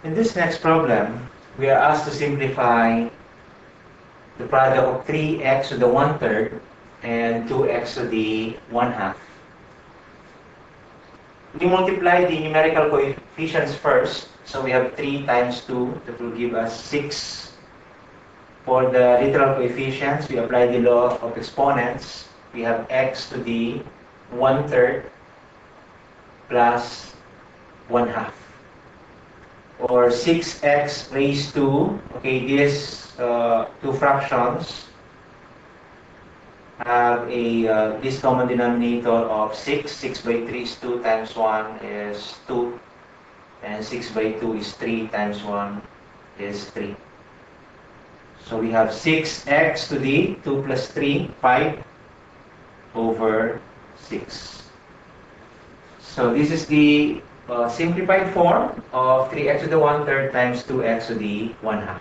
In this next problem, we are asked to simplify the product of 3x to the 1/3 and 2x to the 1/2. We multiply the numerical coefficients first. So we have 3 times 2, that will give us 6. For the literal coefficients, we apply the law of exponents. We have x to the 1/3 plus 1/2. Or 6x raised to, okay, these two fractions have this common denominator of 6. 6 by 3 is 2 times 1 is 2. And 6 by 2 is 3 times 1 is 3. So we have 6x to the 2 plus 3, 5 over 6. So this is the simplified form of 3x to the 1/3 times 2x to the 1/2.